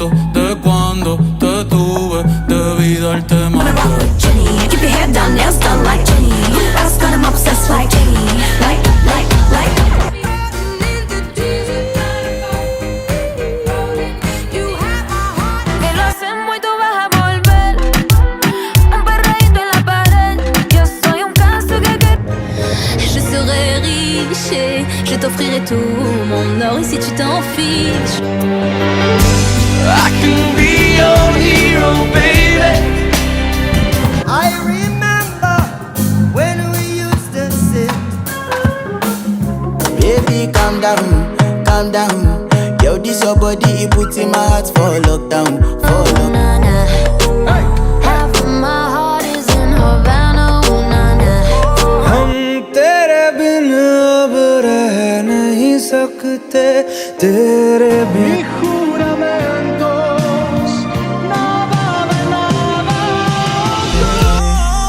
foto de cuando te tuve, debí darte más. Keep your hair done, nails done like Jenny. That's got him obsessed like Jenny. Like. Je t'offrirai tout mon or et si tu t'en fiches, I can be your hero, baby. I remember when we used to sit. Baby, calm down. Yo, this your body, it puts in my heart for lockdown, for lockdown. half of my heart is in Havana, ooh, na, na. हम तेरे बिन अब रह नहीं सकते, तेरे बिन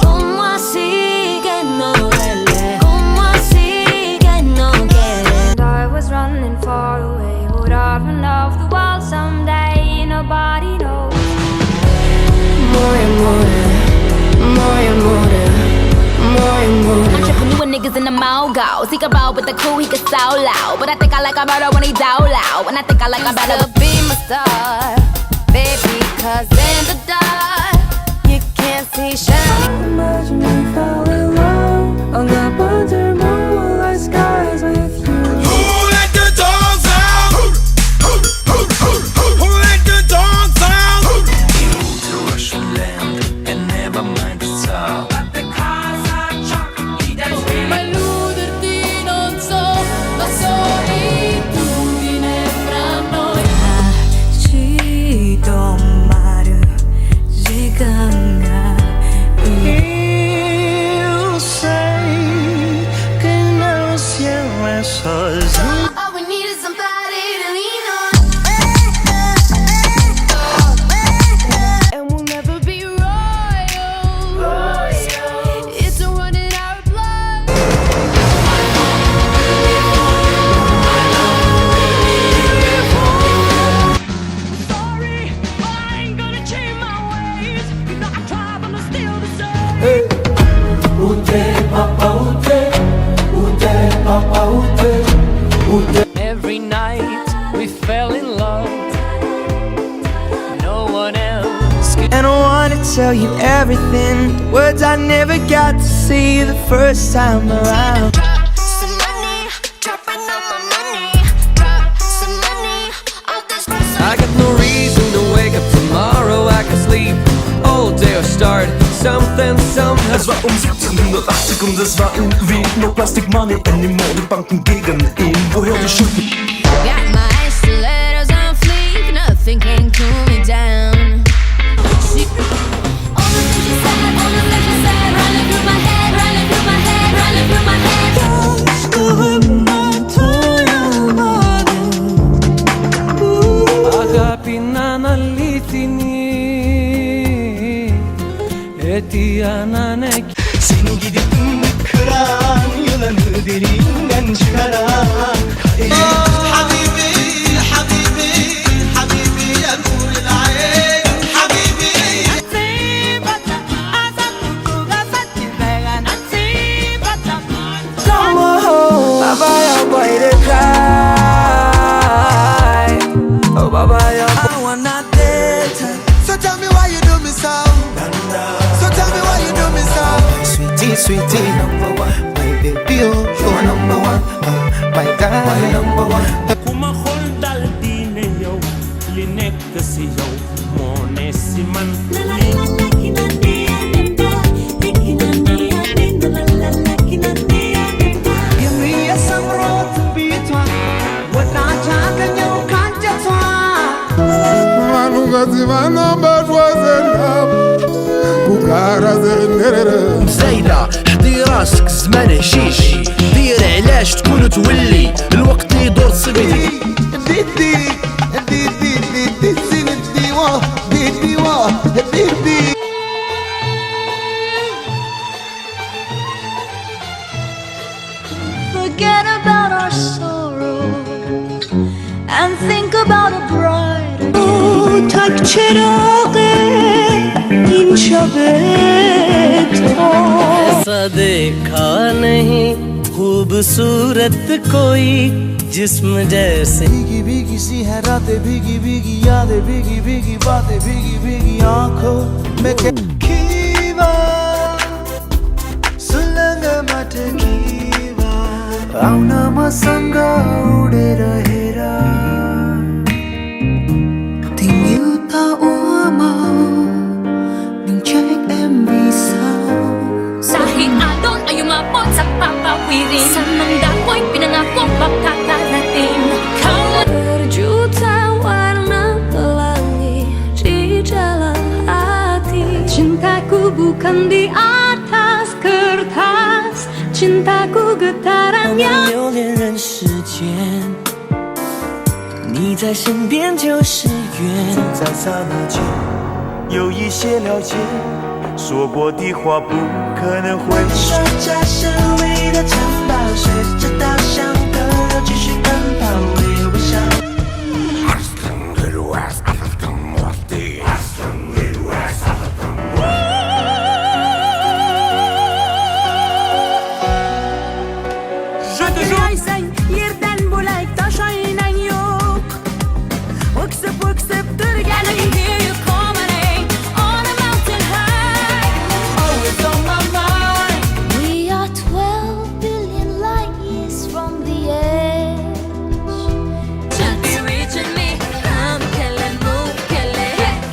Como así que no duele? Como así que no quiere? I was running far away, would I run off the world someday? Nobody knows. Entrepreneur niggas in the mall go. Seek a roll with the crew, he could so loud. But I think I like a murder when he down loud. And I think I like a better be my star, baby, cause in the dark you can't see shine. Imagine we fell in love on the under moonlight skies with you. Who let the dogs out? Who let the dogs out? You to Russian land and never mind the sound. All we need is somebody to lean on, and we'll never be royals. It's a run in our blood. Sorry, I ain't gonna change my ways. You know I try, but I'm still the same. Every night we fell in love. No one else could. And I wanna tell you everything, the words I never got to see the first time around. Drop some money, dropping on my money. Drop some money, all this pressure. I got no reason to wake up tomorrow. I can sleep all day or start something somehow. Es war 1780 und es war in Wien. No plastic money anymore, die Banken gegen ihn. Woher die Schuld? Got my stilettos on fleek, nothing can cool me down. All the things you said, running through my head, running through my head, running through my head. Αγάπη να αναλύθινη, αιτία να είναι. Seni gidip kıran, yılanı derinden çıkaran. Habibi, habibi, habibi ya nur العين. Habibi. Baba, your boy they cry. Oh, Baba, your boy. I wanna date her. So tell me why you do me so. So tell me why you do me so. Sweetie, sweetie, number one. My baby, oh, you're number one. My God, my number one. Kuma xool dal di ne yow li nekk si yow moo ne si man. Give me a some road to beat one. What not talking you can't just زايدة حدي راسك زمان هشيش دير علاش تكون تولي الوقت يدور صبي Forget about our sorrow and think about a brighter day. like چراغ این شب تو ऐसा देखा नहीं खूबसूरत कोई जिस्म जैसे भीगी भीगी सी है रातें भीगी भीगी यादें भीगी भीगी बातें भीगी भीगी आंखों में kiva सुलंगा mate kiva आउना मसंगा उड़े रहेरा tình yêu ta úa màu đừng trách em vì sao Dahil adon ay umabot sa papawirin Sa nanggapoy pinangakong makakarating Berjuta warna pelangi di dalam hati Cintaku bukan di atas kertas Cintaku getarannya 留恋人世间你在身边就是缘在刹那间有一些了解说过的话不可能会说家是唯一的城堡随着稻香的继续奔跑微微笑yerden bulay taş aynen yok Öksüp öksüp durganım you coming on a mountain high Always on my mind We are 12 billion light years from the edge Just be reaching me I'm killing move killing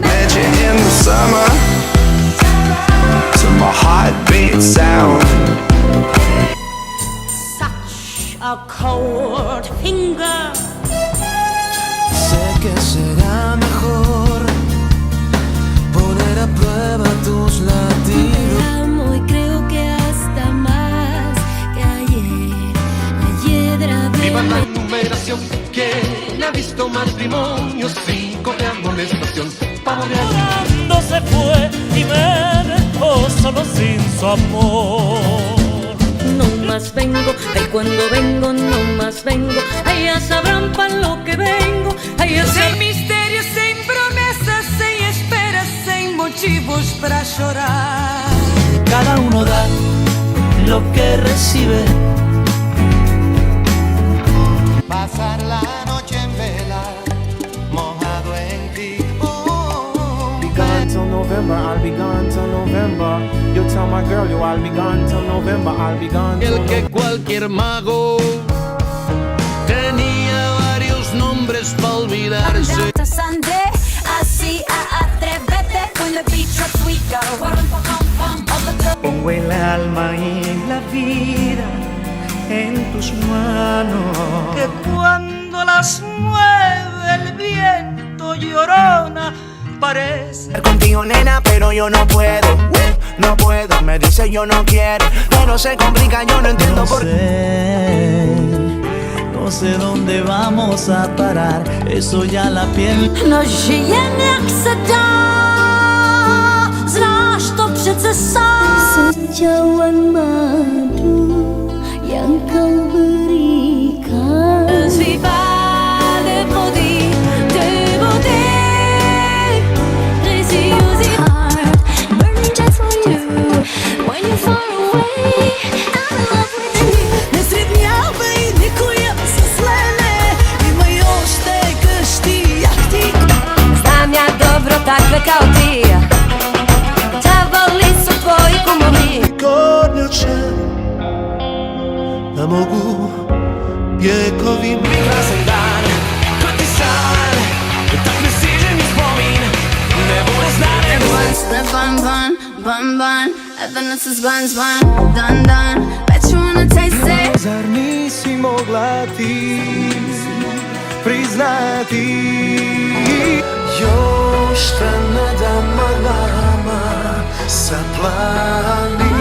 Met you in the summer to my heartbeat sound. Such a cold finger sé que será mejor poner a prueba tus latidos Amo y creo que hasta más que ayer Viva la grabé numeración, quien ha visto matrimonios y corre amonestación, pavo de allí. Cuando se fue y me dejó solo sin su amor No más vengo, ay cuando vengo no más vengo Ay ya sabrán para lo que vengo Ay ya Sem misterios, sem promessas, sem esperas, sem motivos para chorar cada uno da lo que recibe pasar la noche en vela mojado en ti Be gone till November, I'll be gone till November. You tell my girl you I'll be gone till November, I'll be gone till El que cualquier mago tenía varios nombres para olvidarse. Sunday, así atrévete When the beat drops we go pongo el alma y la vida en tus manos Que cuando las mueve el viento llorona parece contigo nena pero yo no puedo no puedo me dice yo no quiero pero se complica yo no entiendo por qué no sé dónde vamos a parar eso ya la piel No żyję jak sada Znasz to przecież sam Sejauhan madu yang kau berikan Si vale body, de body Crazy using heart Burning just for you When you're far away I'm in love with you Не среднявай, никоя се слene Има и още къщи яхти Znam ja dobro takve kao ti Đavoli su tvoji kumovi ricordo c'è la mogu wiekowi Razem kot ti san tak mi siže mi spomin ne bude znane Step bun bun, bun bun Evidence is buns bun, done done Bet you wanna taste it zar nisi mogla ti priznati još te ne da magama sa plani